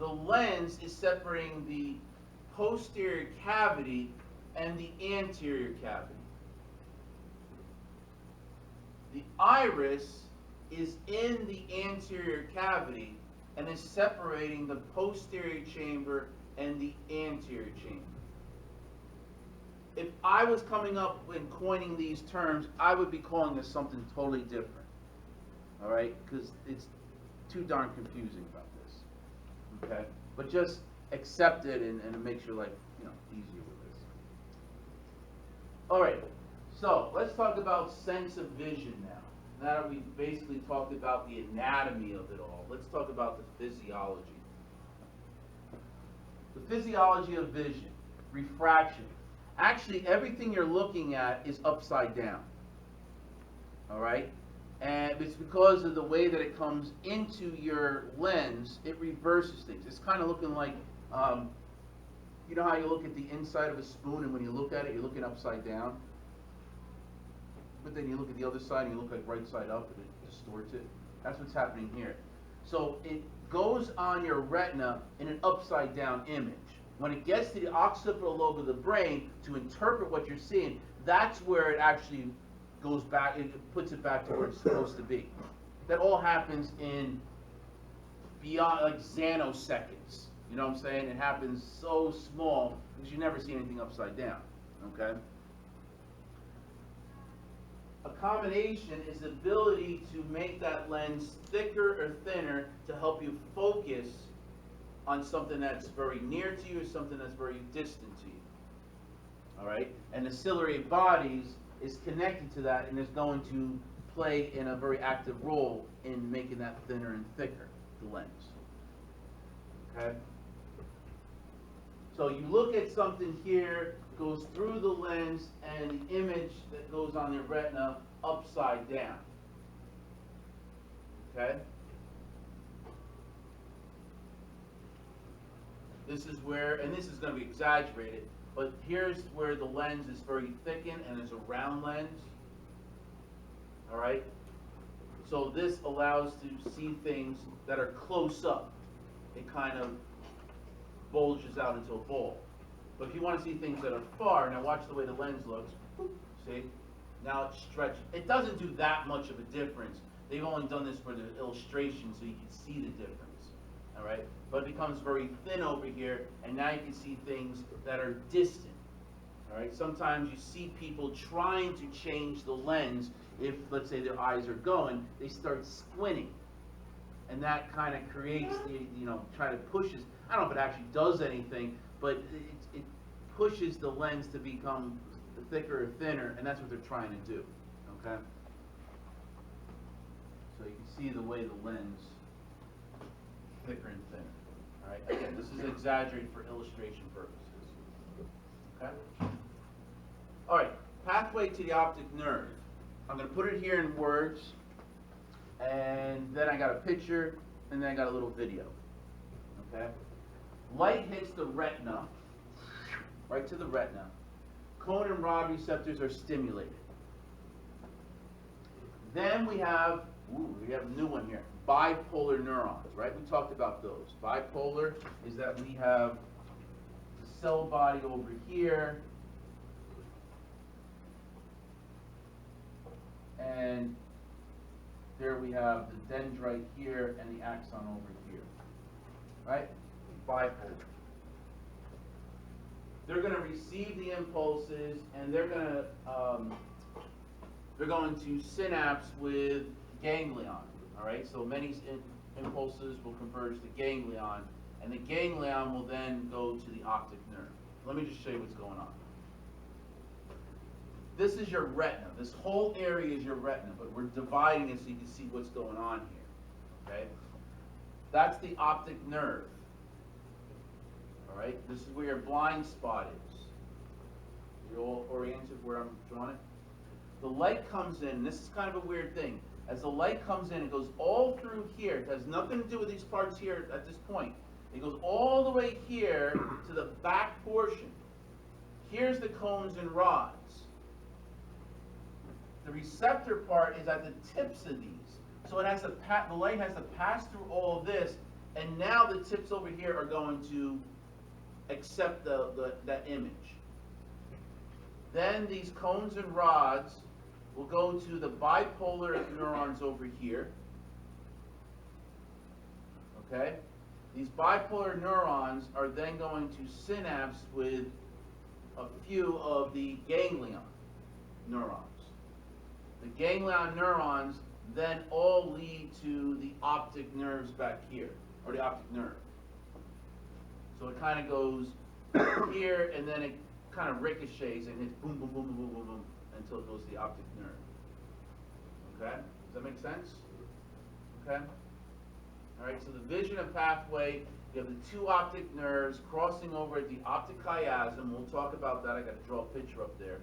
the lens is separating the posterior cavity and the anterior cavity. The iris is in the anterior cavity and is separating the posterior chamber and the anterior chamber. If I was coming up and coining these terms, I would be calling this something totally different. All right? Because it's too darn confusing about this. Okay? But just accept it and it makes your life, easier with this. All right. So let's talk about sense of vision now. Now that we've basically talked about the anatomy of it all, let's talk about the physiology. The physiology of vision, refraction. Actually, everything you're looking at is upside down. All right? And it's because of the way that it comes into your lens, it reverses things. It's kind of looking like, you know how you look at the inside of a spoon and when you look at it, you're looking upside down? But then you look at the other side and you look like right side up and it distorts it. That's what's happening here. So it goes on your retina in an upside down image. When it gets to the occipital lobe of the brain to interpret what you're seeing, that's where it actually goes back, it puts it back to where it's supposed to be. That all happens in beyond, like, nanoseconds. You know what I'm saying? It happens so small because you never see anything upside down. Okay? Accommodation is the ability to make that lens thicker or thinner to help you focus on something that's very near to you or something that's very distant to you. All right? And the ciliary bodies is connected to that and is going to play in a very active role in making that thinner and thicker, the lens. Okay? So you look at something here, goes through the lens, and the image that goes on your retina upside down. Okay? This is where, and this is going to be exaggerated, but here's where the lens is very thickened and it's a round lens. All right? So this allows to see things that are close up. It kind of bulges out into a ball. But if you want to see things that are far, now watch the way the lens looks. See? Now it's stretched. It doesn't do that much of a difference. They've only done this for the illustration so you can see the difference. All right? But it becomes very thin over here, and now you can see things that are distant. All right? Sometimes you see people trying to change the lens. If, let's say, their eyes are going, they start squinting. And that kind of creates the, try to pushes. I don't know if it actually does anything, but it pushes the lens to become thicker or thinner, and that's what they're trying to do. Okay? So you can see the way the lens thicker and thinner. All right? Again, this is exaggerated for illustration purposes. Okay? All right. Pathway to the optic nerve. I'm going to put it here in words, and then I got a picture, and then I got a little video. Okay? Light hits the retina, right to the retina. Cone and rod receptors are stimulated. Then we have a new one here, bipolar neurons, right? We talked about those. Bipolar is that we have the cell body over here, and there we have the dendrite here and the axon over here, right? Bipolar. They're going to receive the impulses, and they're going to synapse with ganglion. All right. So many impulses will converge to ganglion, and the ganglion will then go to the optic nerve. Let me just show you what's going on. This is your retina. This whole area is your retina, but we're dividing it so you can see what's going on here. Okay. That's the optic nerve. All right, this is where your blind spot is. You're all oriented where I'm drawing it. The light comes in. This is kind of a weird thing. As the light comes in, it goes all through here. It has nothing to do with these parts here at this point. It goes all the way here to the back portion. Here's the cones and rods. The receptor part is at the tips of these. So it has to the light has to pass through all of this And now the tips over here are going to accept that image. Then these cones and rods will go to the bipolar neurons over here. Okay? These bipolar neurons are then going to synapse with a few of the ganglion neurons. The ganglion neurons then all lead to the optic nerves back here, or the optic nerve. So it kind of goes here, and then it kind of ricochets and hits boom, boom, boom, boom, boom, boom, boom, until it goes to the optic nerve. Okay? Does that make sense? Okay? All right, so the vision of pathway, you have the two optic nerves crossing over at the optic chiasm. We'll talk about that. I got to draw a picture up there.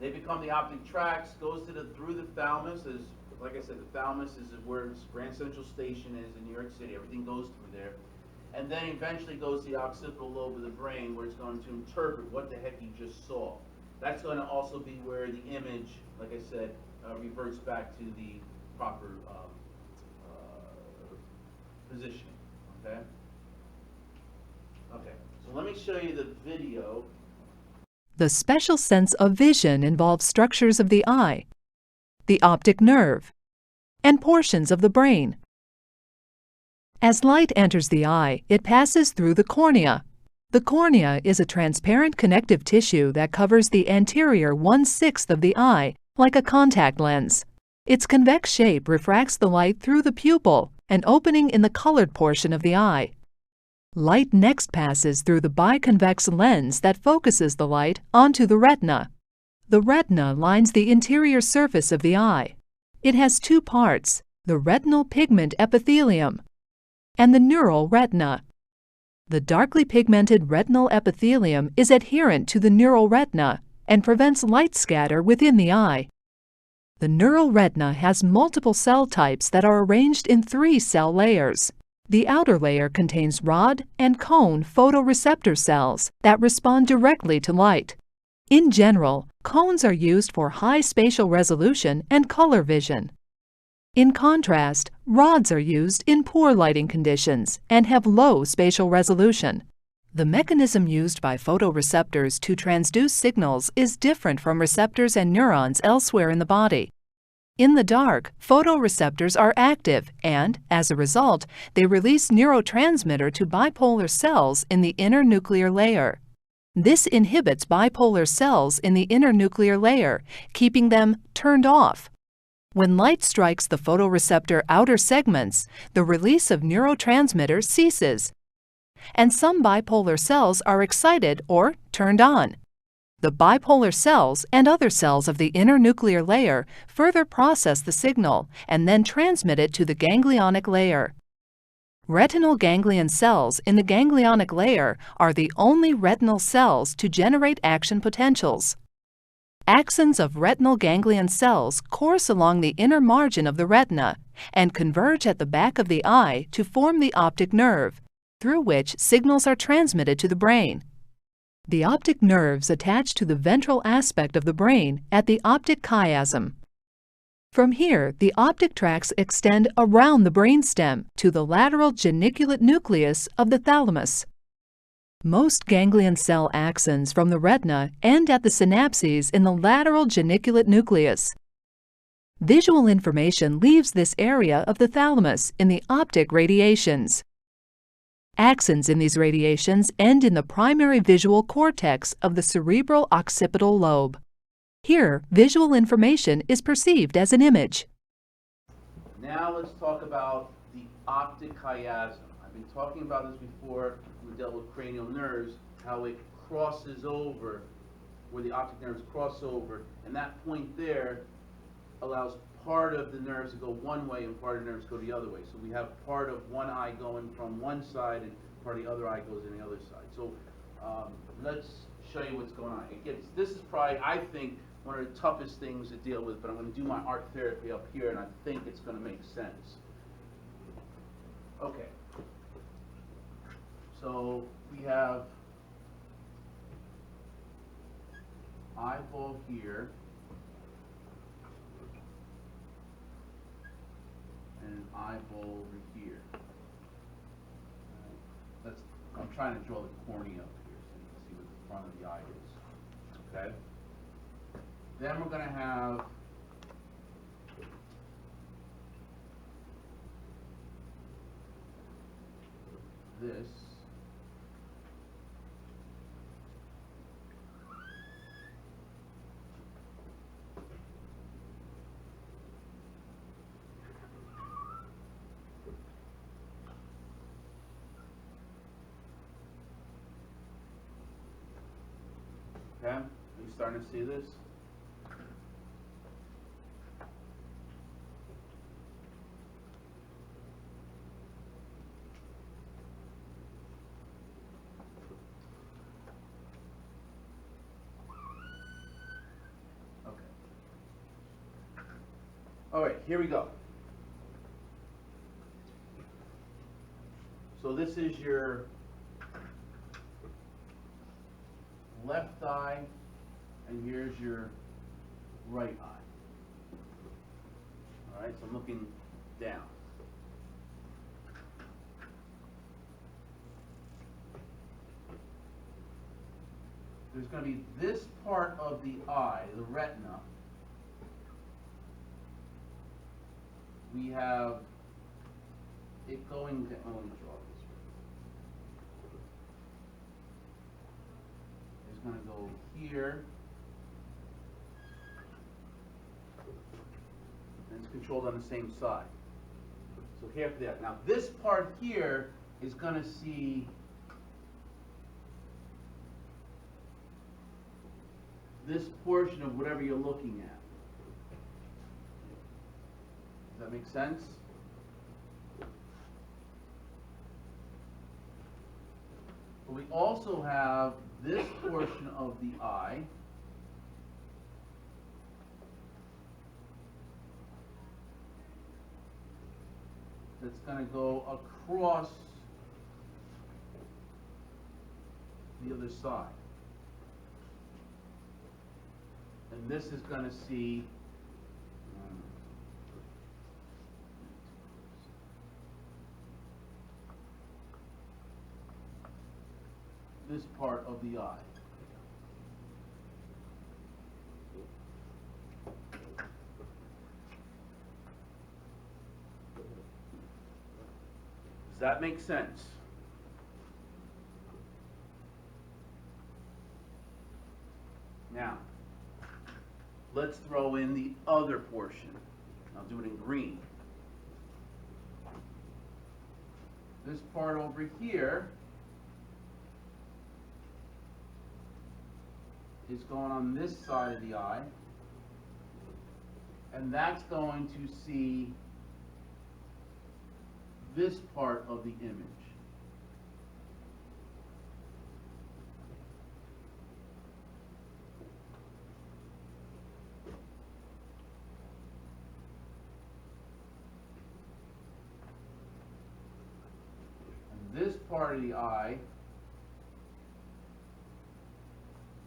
They become the optic tracts, goes to through the thalamus. Like I said, the thalamus is where Grand Central Station is in New York City. Everything goes through there. And then eventually goes to the occipital lobe of the brain, where it's going to interpret what the heck you just saw. That's going to also be where the image, like I said, reverts back to the proper positioning. Okay? Okay, so let me show you the video. The special sense of vision involves structures of the eye, the optic nerve, and portions of the brain. As light enters the eye, it passes through the cornea. The cornea is a transparent connective tissue that covers the anterior 1/6 of the eye, like a contact lens. Its convex shape refracts the light through the pupil, an opening in the colored portion of the eye. Light next passes through the biconvex lens that focuses the light onto the retina. The retina lines the interior surface of the eye. It has two parts, the retinal pigment epithelium and the neural retina. The darkly pigmented retinal epithelium is adherent to the neural retina and prevents light scatter within the eye. The neural retina has multiple cell types that are arranged in 3 cell layers. The outer layer contains rod and cone photoreceptor cells that respond directly to light. In general, cones are used for high spatial resolution and color vision. In contrast, rods are used in poor lighting conditions and have low spatial resolution. The mechanism used by photoreceptors to transduce signals is different from receptors and neurons elsewhere in the body. In the dark, photoreceptors are active and, as a result, they release neurotransmitter to bipolar cells in the inner nuclear layer. This inhibits bipolar cells in the inner nuclear layer, keeping them turned off. When light strikes the photoreceptor outer segments, the release of neurotransmitter ceases, and some bipolar cells are excited or turned on. The bipolar cells and other cells of the inner nuclear layer further process the signal and then transmit it to the ganglionic layer. Retinal ganglion cells in the ganglionic layer are the only retinal cells to generate action potentials. Axons of retinal ganglion cells course along the inner margin of the retina and converge at the back of the eye to form the optic nerve, through which signals are transmitted to the brain. The optic nerves attach to the ventral aspect of the brain at the optic chiasm. From here, the optic tracts extend around the brainstem to the lateral geniculate nucleus of the thalamus. Most ganglion cell axons from the retina end at the synapses in the lateral geniculate nucleus. Visual information leaves this area of the thalamus in the optic radiations. Axons in these radiations end in the primary visual cortex of the cerebral occipital lobe. Here, visual information is perceived as an image. Now let's talk about the optic chiasm. I've been talking about this before. We dealt with cranial nerves, how it crosses over, where the optic nerves cross over, and that point there allows part of the nerves to go one way and part of the nerves go the other way. So we have part of one eye going from one side and part of the other eye goes in the other side. So let's show you what's going on. This is probably, I think, one of the toughest things to deal with, but I'm going to do my art therapy up here and I think it's going to make sense. Okay. So we have eyeball here and an eyeball over here. That's, I'm trying to draw the cornea up here so you can see what the front of the eye is. Okay? Then we're going to have this. Okay, are you starting to see this? Okay. All right, here we go. So this is your left eye, and here's your right eye. All right, so I'm looking down. There's going to be this part of the eye, the retina. We have it going down. Let me draw this. It's going to go here. And it's controlled on the same side. So careful that. Now this part here is going to see this portion of whatever you're looking at. Does that make sense? But we also have this portion of the eye that's going to go across the other side. And this is going to see this part of the eye. Does that make sense? Now, let's throw in the other portion. I'll do it in green. This part over here is going on this side of the eye, and that's going to see this part of the image. And this part of the eye,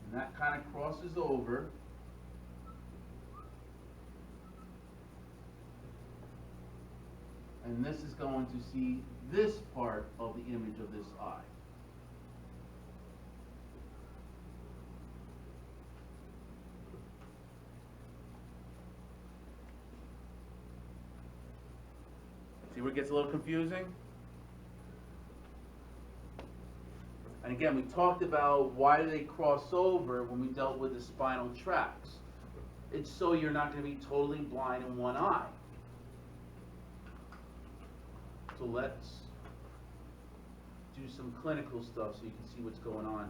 and that kind of crosses over. And this is going to see this part of the image of this eye. See where it gets a little confusing? And again, we talked about why do they cross over when we dealt with the spinal tracts. It's so you're not going to be totally blind in one eye. So let's do some clinical stuff so you can see what's going on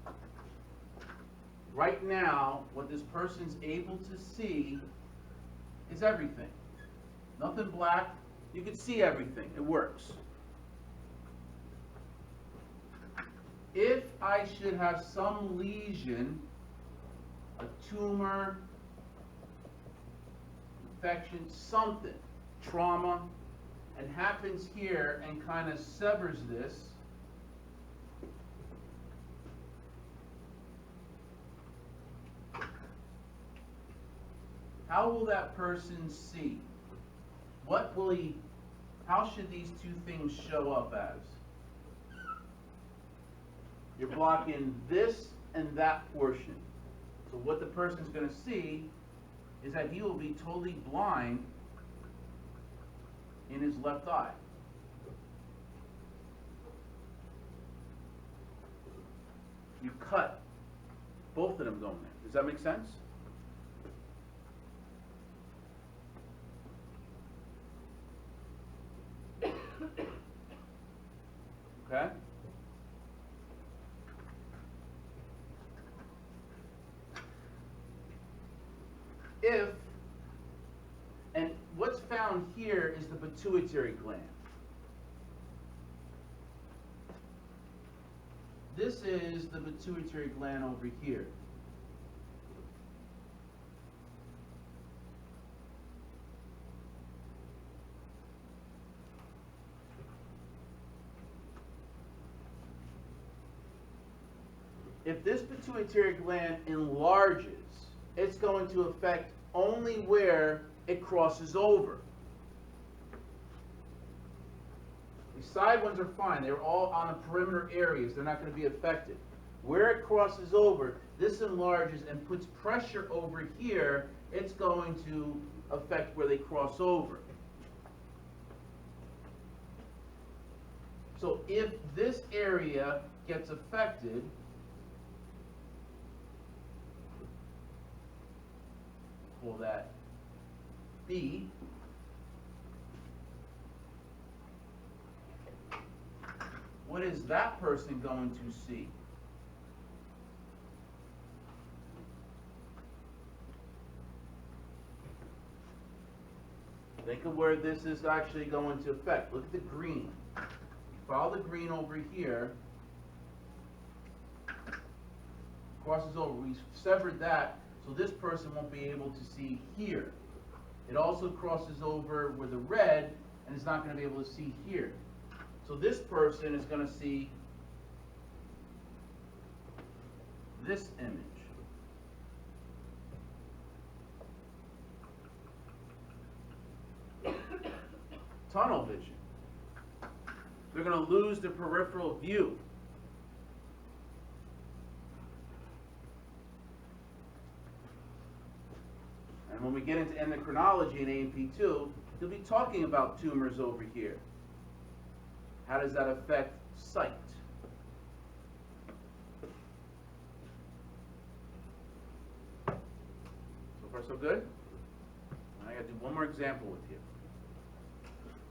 here. Right now, what this person's able to see is everything. Nothing black. You can see everything. It works. If I should have some lesion, a tumor, infection, something, trauma, and happens here and kind of severs this, how will that person see? how should these two things show up as? You're blocking this and that portion. So what the person's going to see is that he will be totally blind in his left eye. You cut both of them going there. Does that make sense? Okay? And what's found here is the pituitary gland. This is the pituitary gland over here. If this pituitary gland enlarges, it's going to affect only where it crosses over. The side ones are fine. They're all on the perimeter areas. They're not going to be affected. Where it crosses over, this enlarges and puts pressure over here. It's going to affect where they cross over. So if this area gets affected, call that B. What is that person going to see? Think of where this is actually going to affect. Look at the green. Follow the green over here. Crosses over. We severed that, so this person won't be able to see here. It also crosses over with the red, and it's not going to be able to see here. So this person is going to see this image. Tunnel vision. They're going to lose their peripheral view. And when we get into endocrinology in A&P2, he'll be talking about tumors over here. How does that affect sight? So far, so good? I got to do one more example with you.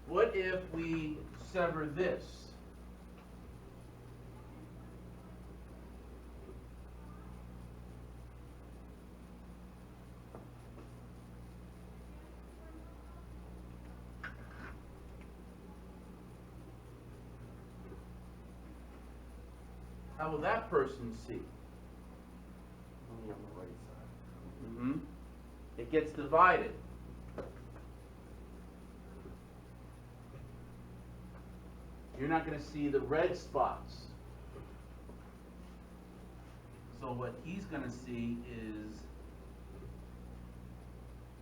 What if we sever this? How will that person see? Only on the right side. It gets divided. You're not going to see the red spots. So what he's going to see is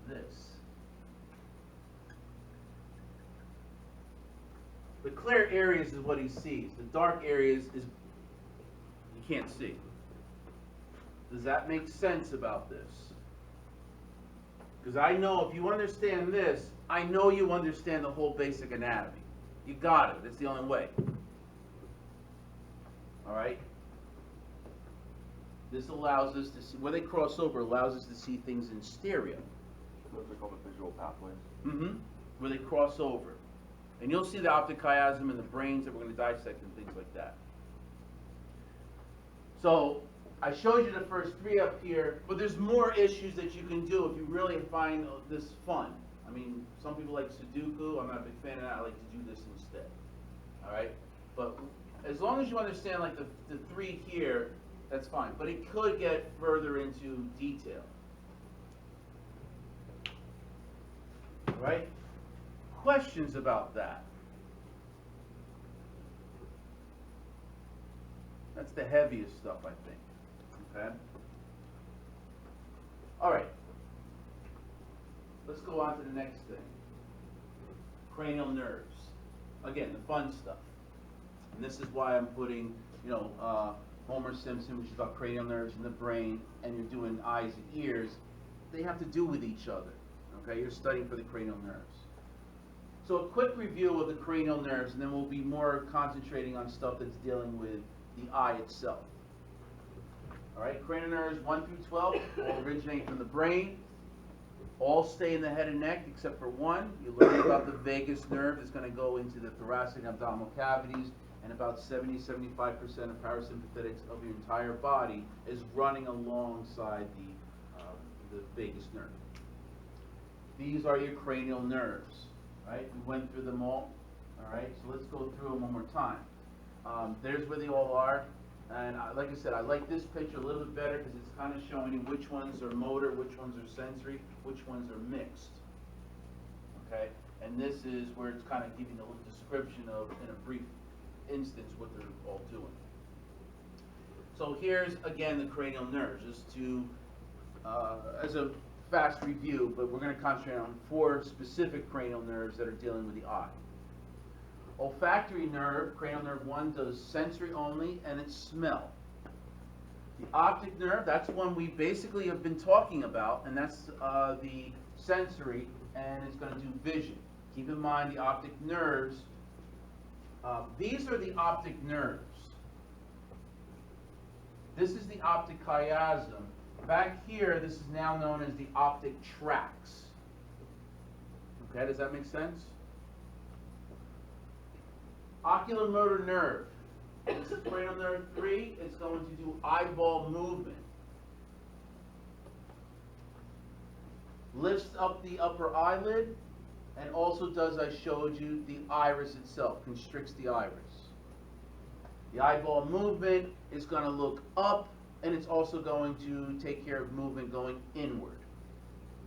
this. The clear areas is what he sees. The dark areas is you can't see. Does that make sense about this? Because I know if you understand this, I know you understand the whole basic anatomy. You got it. That's the only way. All right? This allows us to see, where they cross over, allows us to see things in stereo. Those are called the visual pathways. Where they cross over. And you'll see the optic chiasm in the brains that we're going to dissect and things like that. So, I showed you the first three up here, but there's more issues that you can do if you really find this fun. I mean, some people like Sudoku. I'm not a big fan of that. I like to do this instead. All right? But as long as you understand like the three here, that's fine. But it could get further into detail. All right? Questions about that? That's the heaviest stuff, I think. Okay? All right. Let's go on to the next thing. Cranial nerves. again, the fun stuff. And this is why I'm putting, you know, Homer Simpson, which is about cranial nerves in the brain, and you're doing eyes and ears. They have to do with each other. Okay, you're studying for the cranial nerves. So a quick review of the cranial nerves, and then we'll be more concentrating on stuff that's dealing with the eye itself. All right, cranial nerves 1 through 12 all originate from the brain. All stay in the head and neck except for one. You learn about the vagus nerve that's going to go into the thoracic and abdominal cavities, and about 70-75% of parasympathetics of your entire body is running alongside the vagus nerve. These are your cranial nerves, right? We went through them all right? So let's go through them one more time. There's where they all are. And like I said, I like this picture a little bit better because it's kind of showing you which ones are motor, which ones are sensory, which ones are mixed. Okay? And this is where it's kind of giving a little description of, in a brief instance, what they're all doing. So here's, again, the cranial nerves, just to, as a fast review, but we're going to concentrate on 4 specific cranial nerves that are dealing with the eye. Olfactory nerve, cranial nerve 1, does sensory only, and it's smell. The optic nerve, that's one we basically have been talking about, and that's the sensory, and it's going to do vision. Keep in mind the optic nerves, these are the optic nerves. This is the optic chiasm. Back here, this is now known as the optic tracts. Okay, does that make sense? Ocular motor nerve. This is cranial nerve 3. It's going to do eyeball movement. Lifts up the upper eyelid, and also does, I showed you, the iris itself, constricts the iris. The eyeball movement is going to look up, and it's also going to take care of movement going inward.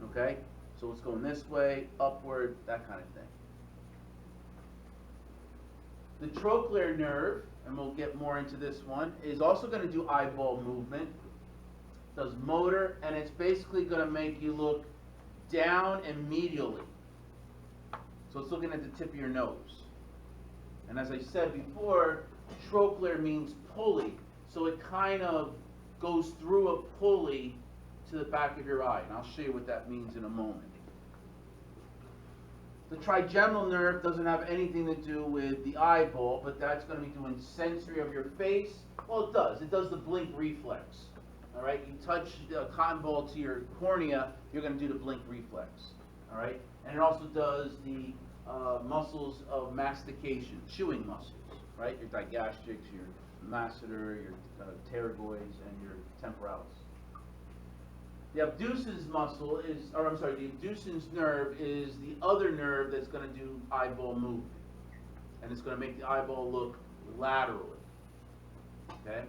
Okay? So it's going this way, upward, that kind of thing. The trochlear nerve, and we'll get more into this one, is also going to do eyeball movement. Does motor, and it's basically going to make you look down and medially. So it's looking at the tip of your nose. And as I said before, trochlear means pulley, so it kind of goes through a pulley to the back of your eye, and I'll show you what that means in a moment. The trigeminal nerve doesn't have anything to do with the eyeball, but that's going to be doing sensory of your face. Well, it does. It does the blink reflex. All right? You touch a cotton ball to your cornea, you're going to do the blink reflex. All right? And it also does the muscles of mastication, chewing muscles. Right? Your digastrics, your masseter, your pterygoids, and your temporalis. The abducens muscle is, or I'm sorry, the abducens nerve is the other nerve that's going to do eyeball movement. And it's going to make the eyeball look laterally. Okay?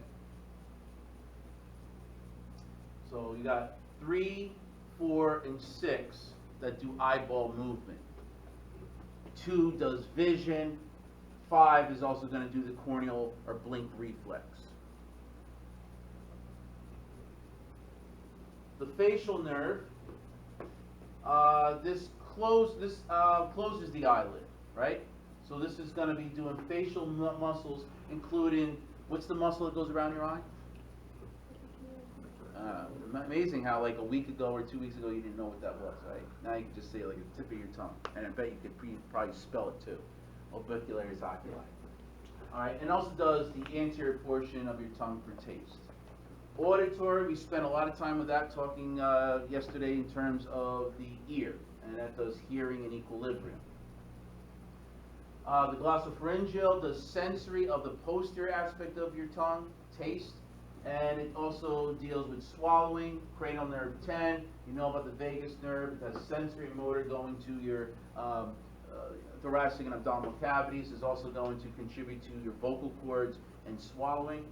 So you got 3, 4, and 6 that do eyeball movement. 2 does vision. 5 is also going to do the corneal or blink reflex. The facial nerve, this closes the eyelid, right? So this is going to be doing facial muscles, including, what's the muscle that goes around your eye? Amazing how like a week ago or 2 weeks ago you didn't know what that was, right? Now you can just say it like the tip of your tongue, and I bet you could probably spell it too. Orbicularis oculi. All right, and also does the anterior portion of your tongue for taste. Auditory, we spent a lot of time with that talking yesterday in terms of the ear, and that does hearing and equilibrium. The glossopharyngeal does sensory of the posterior aspect of your tongue, taste, and it also deals with swallowing. Cranial nerve 10, you know about the vagus nerve, it has sensory and motor going to your thoracic and abdominal cavities, is also going to contribute to your vocal cords and swallowing.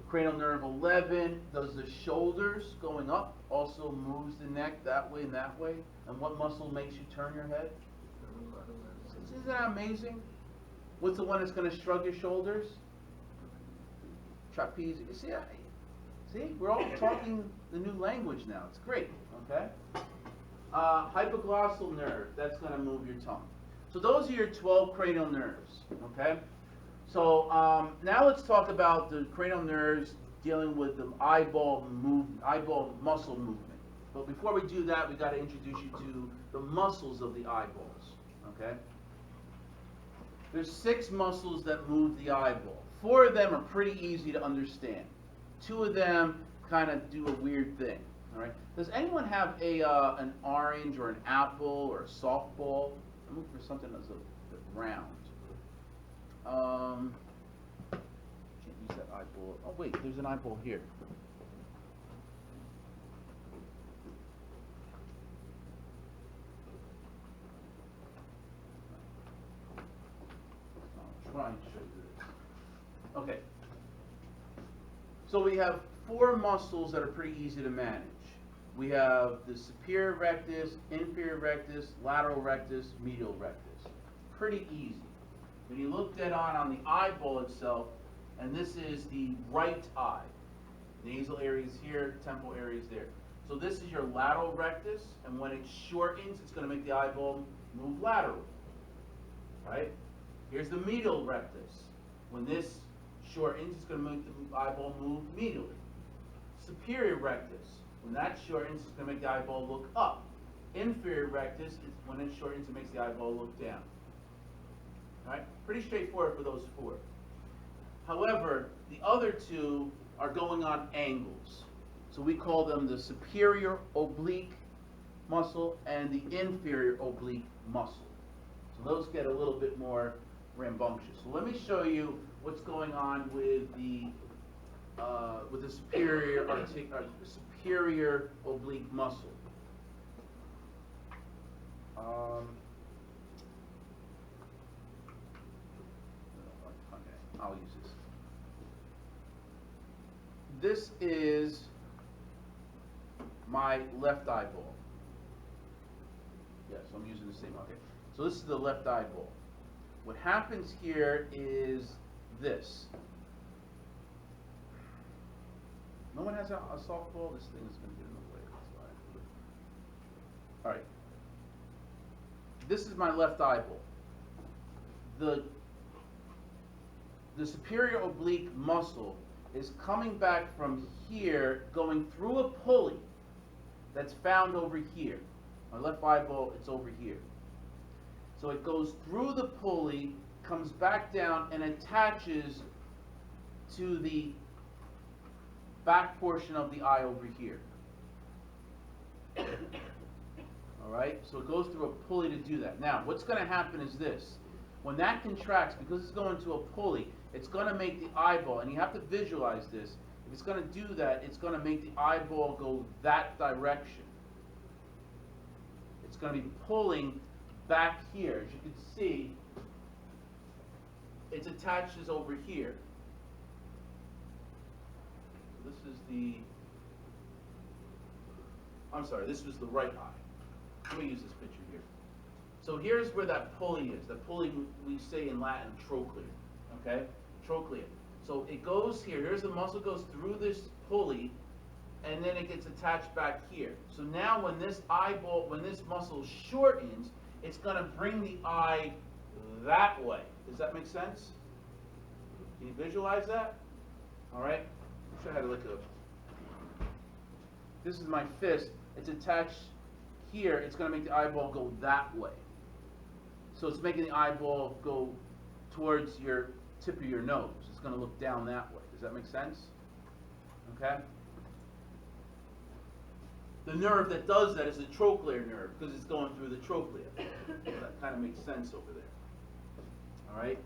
Cranial nerve 11 does the shoulders going up, also moves the neck that way and that way. And what muscle makes you turn your head? Isn't that amazing? What's the one that's going to shrug your shoulders? Trapezius. See, we're all talking the new language now. It's great, okay? Hypoglossal nerve, that's going to move your tongue. So those are your 12 cranial nerves, okay? So now let's talk about the cranial nerves dealing with the eyeball muscle movement. But before we do that, we got to introduce you to the muscles of the eyeballs, okay? There's 6 muscles that move the eyeball. 4 of them are pretty easy to understand. 2 of them kind of do a weird thing, all right? Does anyone have an orange or an apple or a softball? I'm looking for something that's a bit round. Can't use that eyeball. Oh wait, there's an eyeball here. I'll try and show you this. Okay. So we have 4 muscles that are pretty easy to manage. We have the superior rectus, inferior rectus, lateral rectus, medial rectus. Pretty easy. When you look dead on the eyeball itself, and this is the right eye. Nasal areas here, temporal areas there. So this is your lateral rectus, and when it shortens, it's going to make the eyeball move laterally. Right? Here's the medial rectus. When this shortens, it's going to make the eyeball move medially. Superior rectus. When that shortens, it's going to make the eyeball look up. Inferior rectus, when it shortens, it makes the eyeball look down. All right? Pretty straightforward for those 4. However, the other 2 are going on angles. So we call them the superior oblique muscle and the inferior oblique muscle. So those get a little bit more rambunctious. So let me show you what's going on with the superior oblique muscle. Okay, I'll use this. This is my left eyeball. Yes, I'm using the same. Okay, so this is the left eyeball. What happens here is this. No one has a softball? This thing is going to get in the way. That's why. All right. This is my left eyeball. The superior oblique muscle is coming back from here, going through a pulley that's found over here. My left eyeball, it's over here. So it goes through the pulley, comes back down, and attaches to the back portion of the eye over here. All right, so it goes through a pulley to do that. Now, what's going to happen is this. When that contracts, because it's going to a pulley, it's going to make the eyeball, and you have to visualize this. If it's going to do that, it's going to make the eyeball go that direction. It's going to be pulling back here. As you can see, it's attached as over here. So this is the, I'm sorry, this was the right eye. Let me use this picture here. So here's where that pulley is. The pulley, we say in Latin, trochlear. Okay? Trochlear. So it goes here. Here's the muscle goes through this pulley, and then it gets attached back here. So now when this eyeball, when this muscle shortens, it's going to bring the eye that way. Does that make sense? Can you visualize that? All right? I'll show you how to look it up. This is my fist. It's attached here. It's going to make the eyeball go that way. So it's making the eyeball go towards your tip of your nose. It's going to look down that way. Does that make sense? Okay? The nerve that does that is the trochlear nerve because it's going through the trochlea. So that kind of makes sense over there. All right?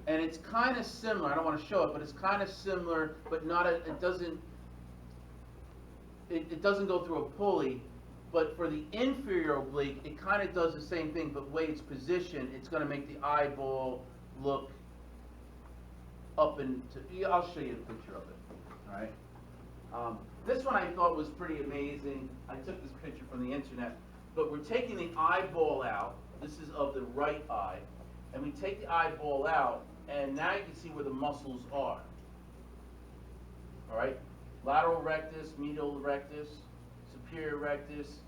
And it's kind of similar. I don't want to show it, but it's kind of similar, but not a, it doesn't go through a pulley. But for the inferior oblique, it kind of does the same thing, but the way it's positioned, it's going to make the eyeball look up and I'll show you a picture of it. All right. This one I thought was pretty amazing. I took this picture from the internet, but we're taking the eyeball out. This is of the right eye, and we take the eyeball out, and now you can see where the muscles are. All right. Lateral rectus, medial rectus, superior rectus,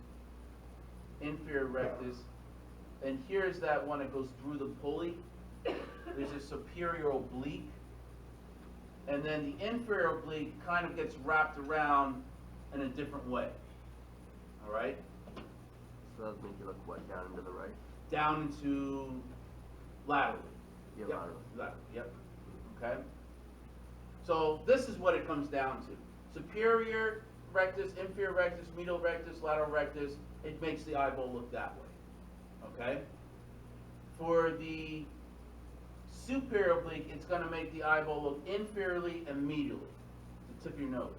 inferior rectus, and here's that one that goes through the pulley. There's a superior oblique, and then the inferior oblique kind of gets wrapped around in a different way. All right? So that make you look what, down into the right? Down into laterally. Yeah, Yep, lateral. lateral, yep. Okay? So this is what it comes down to. Superior rectus, inferior rectus, medial rectus, lateral rectus, it makes the eyeball look that way. Okay? For the superior oblique, it's going to make the eyeball look inferiorly and medially, the tip of your nose.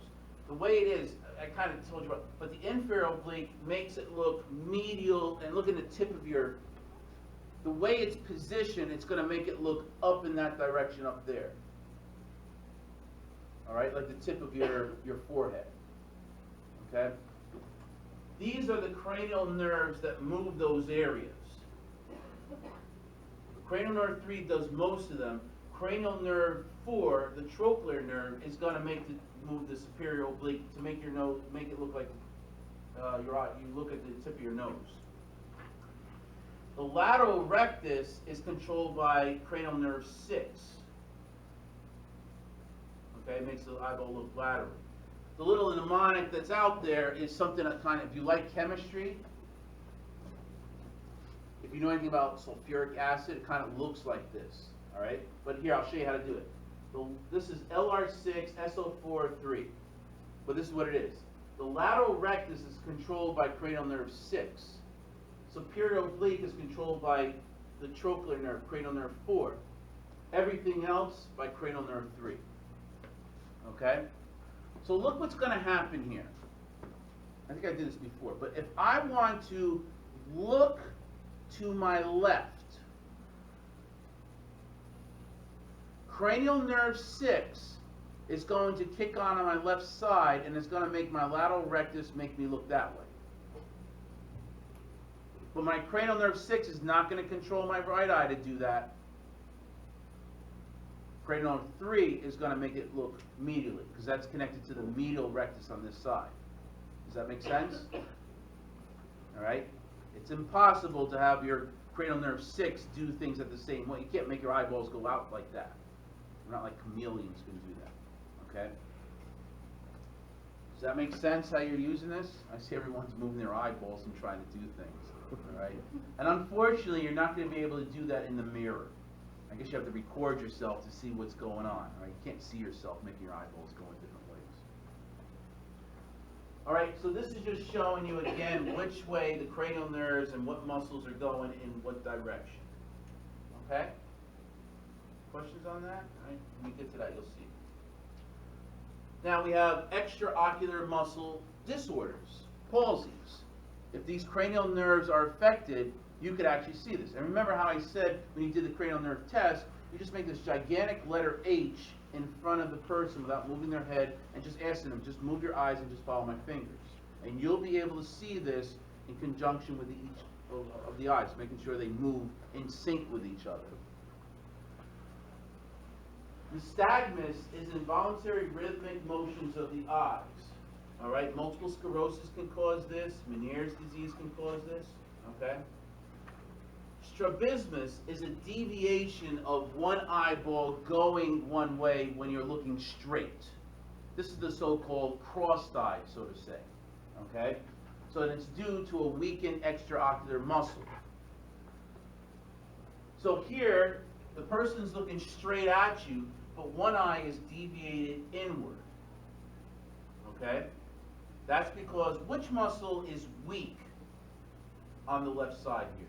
The way it is, I kind of told you about, but the inferior oblique makes it look medial, and look at the tip of your, the way it's positioned, it's going to make it look up in that direction up there. All right, like the tip of your forehead. Okay? These are the cranial nerves that move those areas. Cranial nerve 3 does most of them. Cranial nerve 4, the trochlear nerve, is going to move the superior oblique to make your nose, make it look like your eye. You look at the tip of your nose. The lateral rectus is controlled by cranial nerve 6. Okay, it makes the eyeball look laterally. The little mnemonic that's out there is something that kind of, if you like chemistry, if you know anything about sulfuric acid, it kind of looks like this. All right, but here I'll show you how to do it. This is LR6 SO4 but this is what it is. The lateral rectus is controlled by cranial nerve 6. Superior oblique is controlled by the trochlear nerve, cranial nerve 4. Everything else by cranial nerve 3. Okay? So look what's going to happen here. I think I did this before, but if I want to look to my left, cranial nerve 6 is going to kick on my left side, and it's going to make my lateral rectus make me look that way. But my cranial nerve 6 is not going to control my right eye to do that. Cranial nerve 3 is going to make it look medially, because that's connected to the medial rectus on this side. Does that make sense? All right? It's impossible to have your cranial nerve 6 do things at the same way. You can't make your eyeballs go out like that. We're not like chameleons can do that. Okay? Does that make sense how you're using this? I see everyone's moving their eyeballs and trying to do things. All right? And unfortunately, you're not going to be able to do that in the mirror. I guess you have to record yourself to see what's going on. Right? You can't see yourself making your eyeballs go in different ways. All right, so this is just showing you again which way the cranial nerves and what muscles are going in what direction. Okay? Questions on that? All right, when we get to that, you'll see. Now we have extraocular muscle disorders, palsies. If these cranial nerves are affected, you could actually see this. And remember how I said when you did the cranial nerve test, you just make this gigantic letter H in front of the person without moving their head and just asking them, just move your eyes and just follow my fingers. And you'll be able to see this in conjunction with each of the eyes, making sure they move in sync with each other. Nystagmus is involuntary rhythmic motions of the eyes. All right, multiple sclerosis can cause this. Meniere's disease can cause this. Okay. Strabismus is a deviation of one eyeball going one way when you're looking straight. This is the so-called crossed eye, so to say. Okay? So it's due to a weakened extraocular muscle. So here, the person's looking straight at you, but one eye is deviated inward. Okay? That's because which muscle is weak on the left side here?